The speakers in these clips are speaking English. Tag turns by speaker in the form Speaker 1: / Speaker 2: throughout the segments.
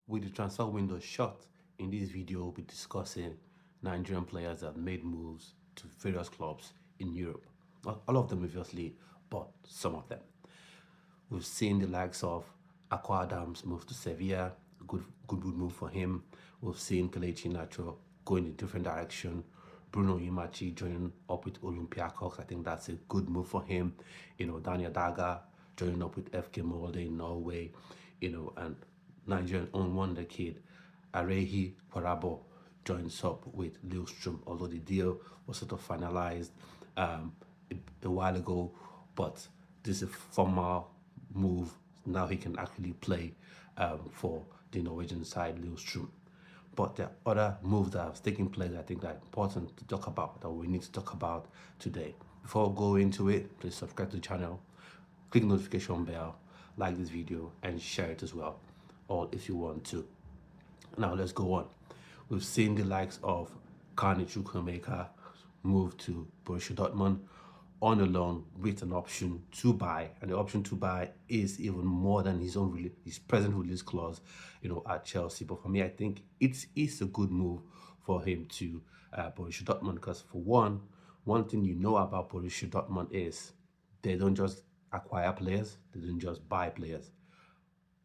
Speaker 1: With the transfer window shut, in this video we'll be discussing Nigerian players that made moves to various clubs in Europe. Not all of them obviously, but some of them. We've seen the likes of Aqua Adams move to Sevilla, good move for him. We've seen Kelechi Iheanacho go in a different direction. Bruno Imachi joining up with Olympiacos, I think that's a good move for him. Daniel Daga joining up with FK Molde in Norway, and Nigerian own wonder kid Arehi Parabo joins up with Lillestrøm, although the deal was sort of finalized um, a while ago, but this is a formal move. Now he can actually play for the Norwegian side, Lillestrøm. But there are other moves that have taken place I think that are important to talk about, that we need to talk about today. Before we go into it, please subscribe to the channel, click the notification bell, like this video, and share it as well, or if you want to. Now let's go on. We've seen the likes of Chukwuemeka move to Borussia Dortmund on a loan with an option to buy, and the option to buy is even more than his present release clause, at Chelsea. But for me, I think it's a good move for him to Borussia Dortmund, because for one thing about Borussia Dortmund is they don't just acquire players, they don't just buy players,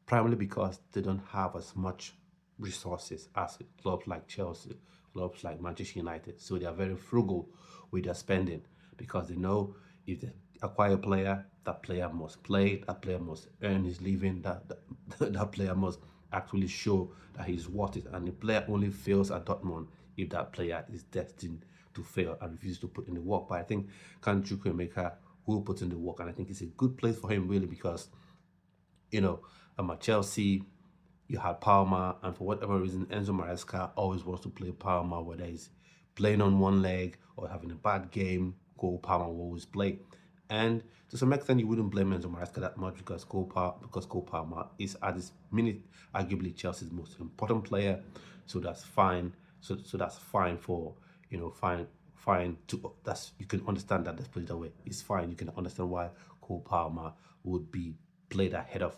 Speaker 1: primarily because they don't have as much resources as clubs like Chelsea, clubs like Manchester United. So they are very frugal with their spending, because they know if they acquire a player, that player must play, that player must earn his living, that player must actually show that he's worth it. And the player only fails at Dortmund if that player is destined to fail and refuses to put in the work. But I think Chukwuemeka will put in the work, and I think it's a good place for him, really, because at Chelsea, you had Palmer, and for whatever reason, Enzo Maresca always wants to play Palmer, whether he's playing on one leg or having a bad game. Palmer will always play. And to some extent, you wouldn't blame Enzo Maresca that much, because Cole Palmer is at this minute arguably Chelsea's most important player. So that's fine. So that's fine for fine to that's you can understand that. Let's put it that way. It's fine. You can understand why Cole Palmer would be played ahead of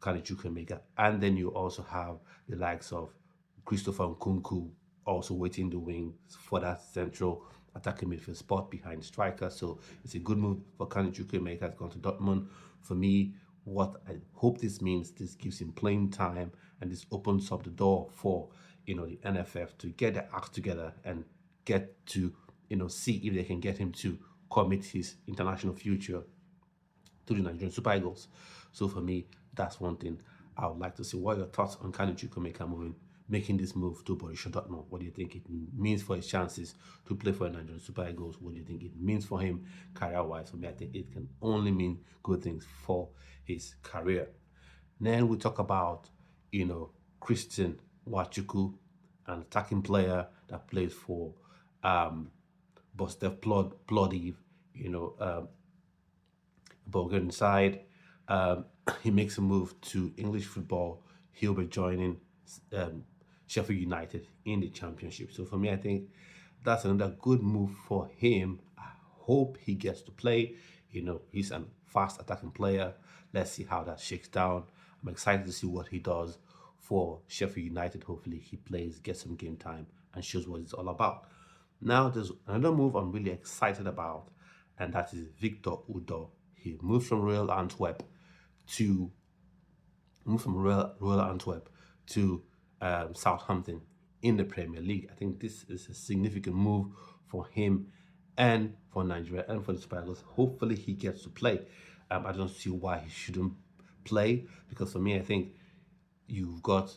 Speaker 1: Chukwuemeka. And then you also have the likes of Christopher Nkunku also waiting in the wings for that central attacking midfield spot behind striker. So it's a good move for Chukwuemeka. Has gone to Dortmund. For me, what I hope this means, this gives him playing time, and this opens up the door for the NFF to get their acts together and get to see if they can get him to commit his international future to the Nigerian Super Eagles. So for me, that's one thing I would like to see. What are your thoughts on Chukwuemeka making this move to Borussia Dortmund? What do you think it means for his chances to play for the Nigerian Super Eagles? What do you think it means for him career-wise? For me, I think it can only mean good things for his career. Then we talk about, Christian Wachuku, an attacking player that plays for Bostev Plodiv, Bulgarian side. He makes a move to English football. He'll be joining Sheffield United in the Championship. So for me, I think that's another good move for him. I hope he gets to play. He's a fast attacking player. Let's see how that shakes down. I'm excited to see what he does for Sheffield United. Hopefully he plays, gets some game time, and shows what it's all about. Now there's another move I'm really excited about, and that is Victor Udo. He moved from Royal Antwerp to Southampton in the Premier League. I think this is a significant move for him and for Nigeria and for the Super Eagles. Hopefully he gets to play. I don't see why he shouldn't play, because for me, I think you've got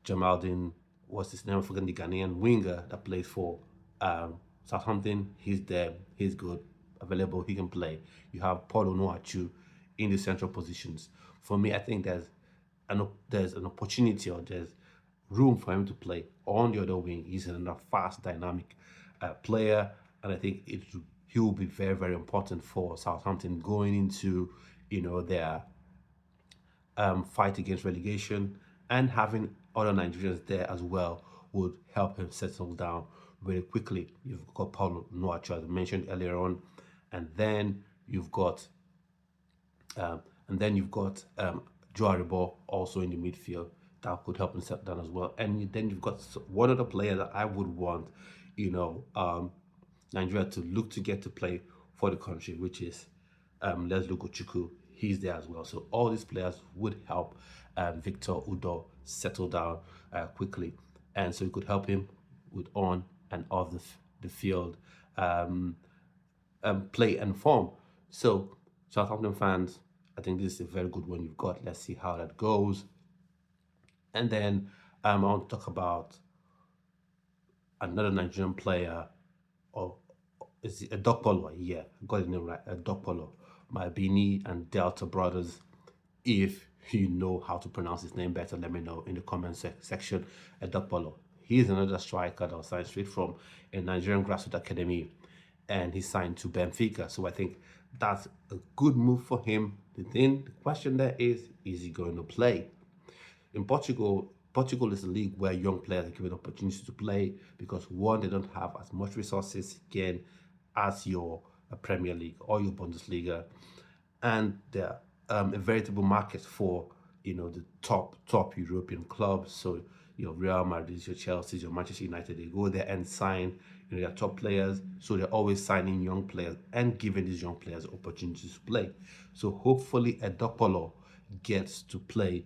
Speaker 1: Jamaldin, what's his name? I'm forgetting, the Ghanaian winger that plays for Southampton. He's there. He's good, available. He can play. You have Paul Onuachu in the central positions. For me, I think there's an opportunity, or there's room for him to play on the other wing. He's another fast, dynamic player, and I think he will be very, very important for Southampton going into their fight against relegation, and having other Nigerians there as well would help him settle down very quickly. You've got Paulo Nuachu, as I mentioned earlier on, and then you've got Joe Aribo also in the midfield. that could help him settle down as well. And then you've got one other player that I would want, you know, Nigeria to look to get to play for the country, which is Let's look at Chukwu. He's there as well. So all these players would help Victor Udo settle down quickly, and so it could help him with on and off the field um, play and form. So Southampton fans, I think this is a very good one you've got. Let's see how that goes. And then I want to talk about another Nigerian player, or is it a Dokpolo? Yeah, I got the name right. A Dokpolo. My Bini and Delta brothers. If you know how to pronounce his name better, let me know in the comment section. A Dokpolo. He's another striker that was signed straight from a Nigerian grassroots academy, and he signed to Benfica. So I think that's a good move for him. The question there is he going to play? In Portugal, Portugal is a league where young players are given opportunity to play because one, they don't have as much resources again as your Premier League or your Bundesliga, and they're a veritable market for the top European clubs. So your Real Madrid, your Chelsea, your Manchester United, they go there and sign their top players. So they're always signing young players and giving these young players opportunities to play. So hopefully Edopolo gets to play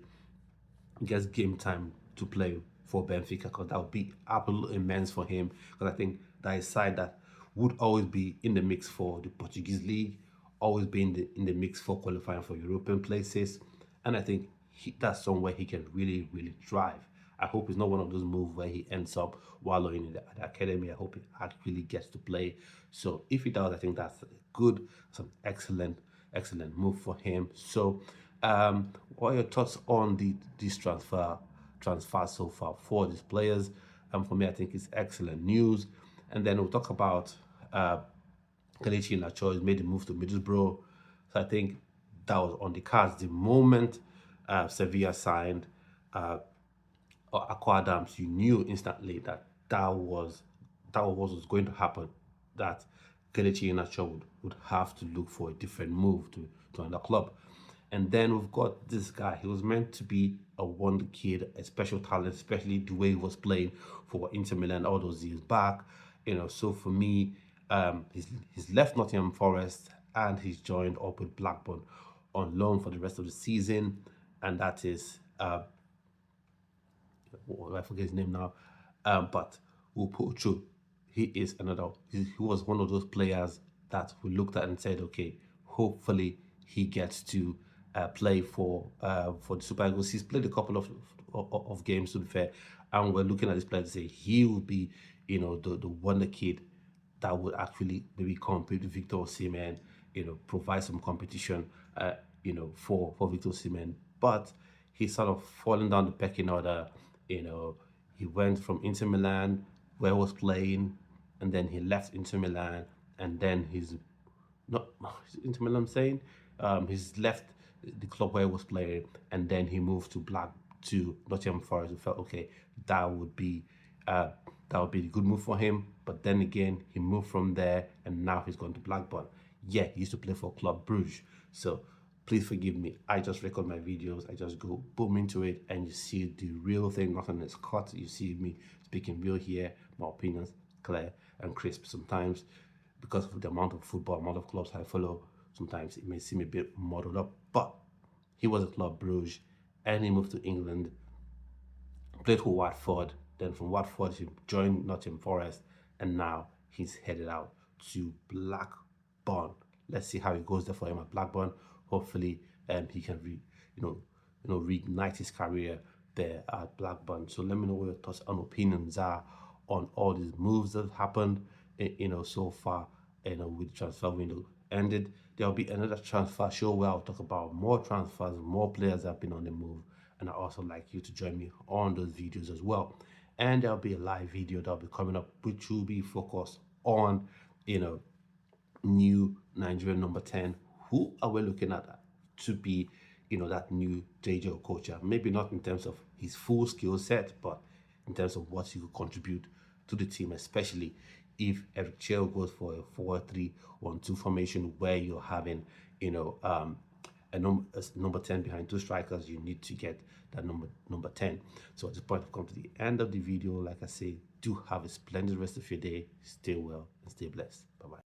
Speaker 1: gets game time to play for Benfica, because that would be absolutely immense for him. Because I think that is a side that would always be in the mix for the Portuguese league, always be in the mix for qualifying for European places, and I think that's somewhere he can really thrive. I hope it's not one of those moves where he ends up wallowing in the academy. I hope he actually gets to play. So if he does, I think that's good, some excellent move for him. So, what are your thoughts on this transfer so far for these players? For me, I think it's excellent news. And then we'll talk about Kelechi Iheanacho has made the move to Middlesbrough. So I think that was on the cards the moment Sevilla signed Aqua Adams. You knew instantly that what was going to happen. That Kelechi Iheanacho would have to look for a different move to another club. And then we've got this guy. He was meant to be a wonder kid, a special talent, especially the way he was playing for Inter Milan all those years back. So for me, he's left Nottingham Forest and he's joined up with Blackburn on loan for the rest of the season. And that is, I forget his name now, but Upochu. He was one of those players that we looked at and said, okay, hopefully he gets to play for the Super Eagles. He's played a couple of games, to be fair, and we're looking at this player to say he will be, the wonder kid that would actually maybe compete with Victor Osimhen, provide some competition, for Victor Osimhen. But he's sort of fallen down the pecking order. He went from Inter Milan, where he was playing, and then he left Inter Milan, and then he's not Inter Milan. I'm saying he's left the club where he was playing, and then he moved to Nottingham Forest. We felt okay, that would be a good move for him. But then again, he moved from there, and now he's gone to Blackburn. Yeah, he used to play for Club Bruges. So please forgive me. I just record my videos. I just go boom into it, and you see the real thing. Nothing is cut. You see me speaking real here. My opinions clear and crisp. Sometimes, because of the amount of football, amount of clubs I follow, sometimes it may seem a bit muddled up. But he was at Club Bruges, and he moved to England, played for Watford. Then from Watford, he joined Nottingham Forest, and now he's headed out to Blackburn. Let's see how it goes there for him at Blackburn. Hopefully, he can reignite his career there at Blackburn. So let me know what your thoughts and opinions are on all these moves that have happened, so far, with the transfer window ended. There'll be another transfer show where I'll talk about more transfers, more players that have been on the move, and I also like you to join me on those videos as well. And there'll be a live video that'll be coming up, which will be focused on, new Nigerian number 10. Who are we looking at to be, that new JJ Okocha? Maybe not in terms of his full skill set, but in terms of what he could contribute to the team, especially if Eric Chell goes for a 4-3-1-2 formation where you're having, as number 10 behind two strikers, you need to get that number 10. So at this point, I've come to the end of the video. Like I say, do have a splendid rest of your day. Stay well and stay blessed. Bye bye.